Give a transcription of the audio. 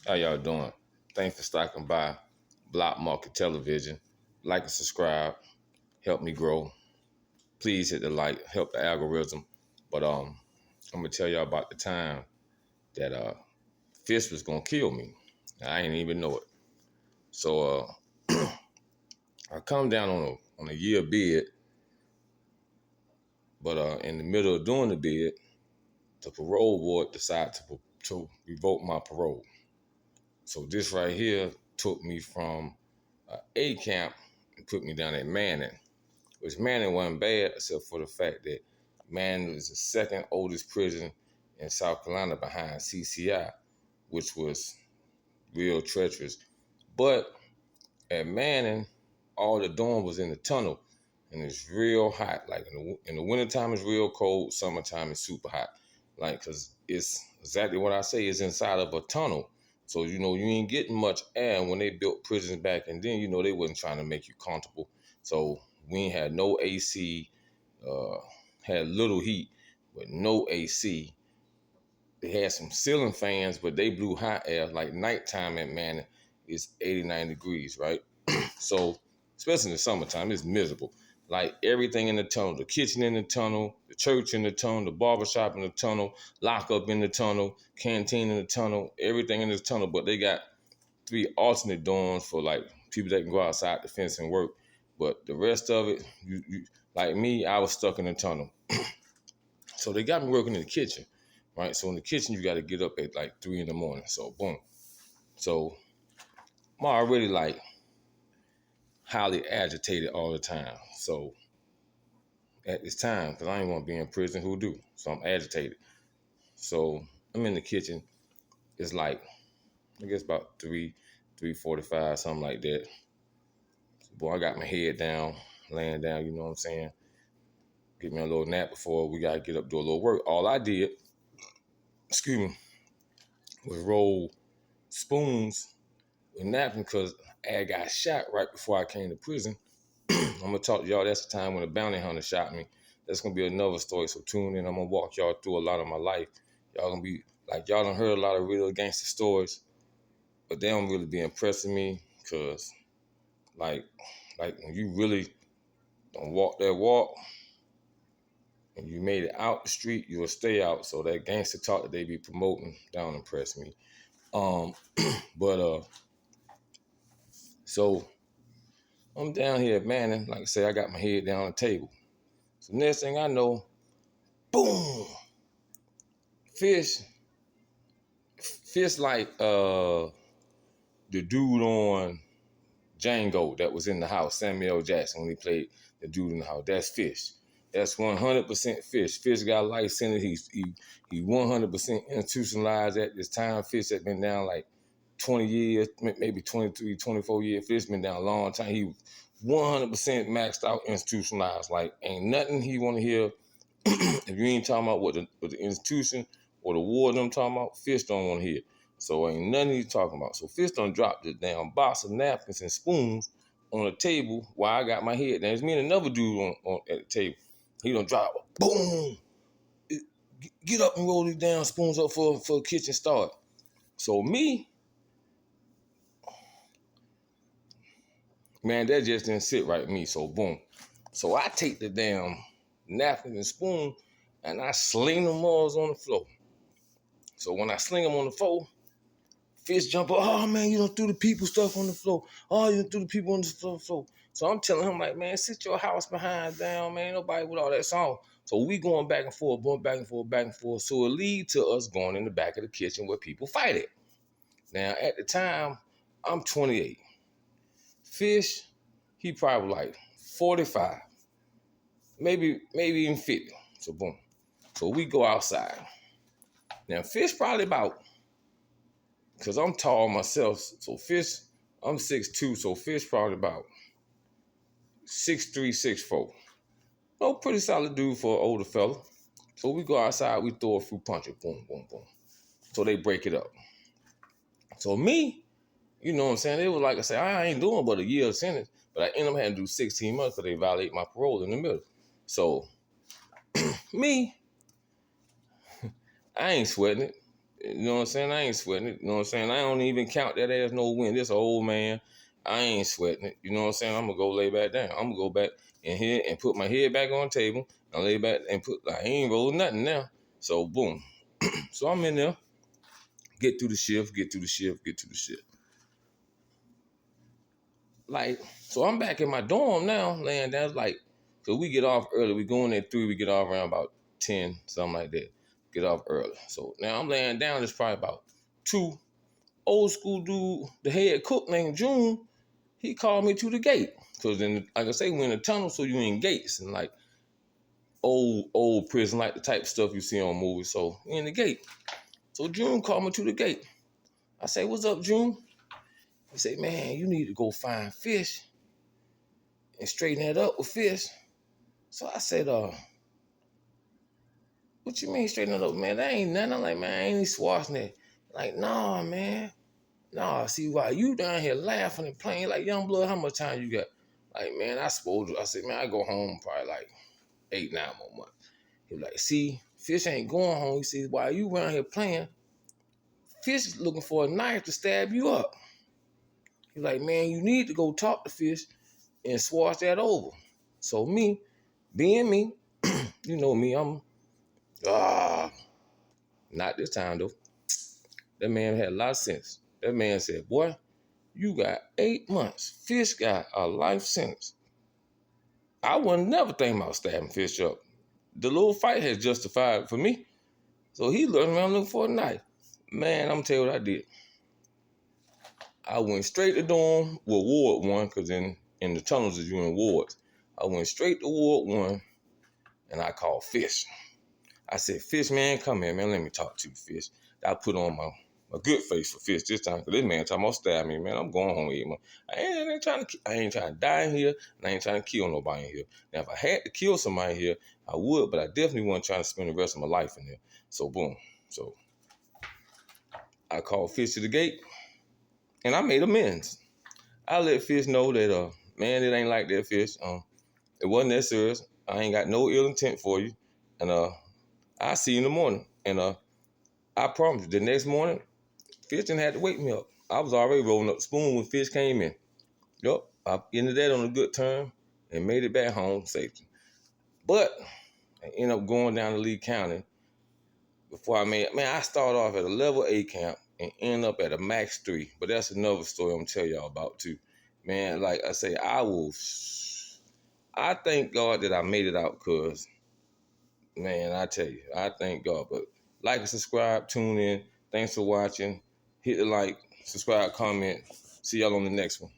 How y'all doing? Thanks for stopping by Block Market Television. Like and subscribe. Help me grow. Please hit the like. Help the algorithm. But I'm gonna tell y'all about the time that Fish was gonna kill me. I ain't even know it. So I come down on a year bid, but in the middle of doing the bid, the parole board decided to revoke my parole. So this right here took me from A camp and put me down at Manning. Which Manning wasn't bad, except for the fact that Manning was the second oldest prison in South Carolina behind CCI, which was real treacherous. But at Manning, all the dorm was in the tunnel, and it's real hot. Like in the wintertime, it's real cold. Summertime, it's super hot. Like, cause it's exactly what I say. It's inside of a tunnel. So, you ain't getting much air. And when they built prisons back and then, they wasn't trying to make you comfortable. So we ain't had no AC, uh, had little heat, but no AC. They had some ceiling fans, but they blew hot air. Like nighttime at Manning, it's 89 degrees, right? So, especially in the summertime, it's miserable. Like everything in the tunnel, the kitchen in the tunnel, the church in the tunnel, the barbershop in the tunnel, lockup in the tunnel, canteen in the tunnel, everything in the tunnel. But they got 3 alternate dorms for like people that can go outside the fence and work. But the rest of it, like me, I was stuck in the tunnel. So they got me working in the kitchen, right? So in the kitchen, you got to get up at like 3 in the morning. So boom. So I'm already like highly agitated all the time. So at this time, because I ain't want to be in prison, who do? So I'm agitated. So I'm in the kitchen. It's like, I guess about 3:45, something like that. So, boy, I got my head down, laying down, you know what I'm saying? Get me a little nap before we got to get up, do a little work. All I did, excuse me, was roll spoons with napkins because I got shot right before I came to prison. I'm going to talk to y'all. That's the time when a bounty hunter shot me. That's going to be another story. So tune in. I'm going to walk y'all through a lot of my life. Y'all going to be like, y'all done heard a lot of real gangster stories, but they don't really be impressing me because like when you really don't walk that walk and you made it out the street, you'll stay out. So that gangster talk that they be promoting don't impress me. But so I'm down here at Manning. Like I said, I got my head down on the table. So next thing I know, boom, fish like the dude on Django that was in the house, Samuel Jackson, when he played the dude in the house. That's Fish. That's 100% Fish. Fish got a life sentence. He 100% institutionalized at this time. Fish had been down like 20 years, maybe 23, 24 years. Fish been down a long time. He 100% maxed out institutionalized. Like ain't nothing he want to hear. If you ain't talking about what the institution or the war I'm talking about, Fish don't want to hear. So ain't nothing he's talking about. So Fish done dropped this damn box of napkins and spoons on the table while I got my head down. It's me and another dude on at the table. He done drop, boom. Get up and roll these damn spoons up for a kitchen start. So me, man, that just didn't sit right with me. So boom. So I take the damn napkin and spoon and I sling them all on the floor. So when I sling them on the floor, Fish jump up, oh man, you don't do the people stuff on the floor. Oh, you don't do the people on the floor. So I'm telling him, like, man, sit your house behind down, man. Nobody with all that song. So we going back and forth, going back and forth, back and forth. So it lead to us going in the back of the kitchen where people fight it. Now, at the time, I'm 28. Fish, he probably like 45, maybe even 50. So boom. So we go outside. Now, Fish probably about, because I'm tall myself, so Fish, I'm 6'2", so Fish probably about 6'3", 6'4". Oh, pretty solid dude for an older fella. So we go outside, we throw a few punches, boom, boom, boom. So they break it up. So me, you know what I'm saying? It was like I said, I ain't doing but a year of sentence, but I end up having to do 16 months because they violate my parole in the middle. So me, I ain't sweating it. You know what I'm saying? I ain't sweating it. You know what I'm saying? I don't even count that as no win. This old man, I ain't sweating it. You know what I'm saying? I'm gonna go lay back down. I'm gonna go back in here and put my head back on the table and lay back and put like I ain't rolling nothing now. So boom. So I'm in there, get through the shift, get through the shift, get through the shift. Like, so I'm back in my dorm now, laying down. Like, so we get off early. We go in at 3, we get off around about 10, something like that. Get off early. So now I'm laying down, it's probably about 2. Old school dude, the head cook named June, he called me to the gate. Cause then, like I say, we're in the tunnel, so you in gates and like old prison, like the type of stuff you see on movies. So we in the gate. So June called me to the gate. I say, "What's up, June?" He said, "Man, you need to go find fish and straighten that up with fish." So I said, "What you mean straighten it up, man? That ain't nothing." I'm like, "Man, I ain't Schwarzenegger." Like, "Nah, man. Nah, see, why you down here laughing and playing like young blood, how much time you got?" Like, "Man, I suppose," I said, "Man, I go home probably like 8, 9 more months." He was like, "See, fish ain't going home." He says, "While you around here playing, fish is looking for a knife to stab you up." He's like, "Man, you need to go talk to fish and swash that over." So me, being me, you know me, I'm, not this time though. That man had a lot of sense. That man said, "Boy, you got 8 months. Fish got a life sentence." I wouldn't never think about stabbing fish up. The little fight has justified for me. So he looked around looking for a knife. Man, I'm tell you what I did. I went straight to dorm, well, Ward 1, because in the tunnels is you in wards. I went straight to Ward 1 and I called Fish. I said, "Fish, man, come here, man. Let me talk to you, Fish." I put on my good face for Fish this time, because this man talking about stab me, man. I'm going home eating. I ain't trying to die in here, and I ain't trying to kill nobody in here. Now, if I had to kill somebody here, I would, but I definitely wasn't trying to spend the rest of my life in here. So, boom. So, I called Fish to the gate, and I made amends. I let Fish know that, man, it ain't like that, Fish. It wasn't that serious. I ain't got no ill intent for you, and I see you in the morning. And I promise you, the next morning, Fish didn't have to wake me up. I was already rolling up the spoon when Fish came in. Yup, I ended that on a good term and made it back home safely. But I ended up going down to Lee County before I started off at a level A camp and ended up at a max 3. But that's another story I'm gonna tell y'all about too. Man, like I say, I thank God that I made it out, because, man, I tell you, I thank God. But like and subscribe, tune in. Thanks for watching. Hit the like, subscribe, comment. See y'all on the next one.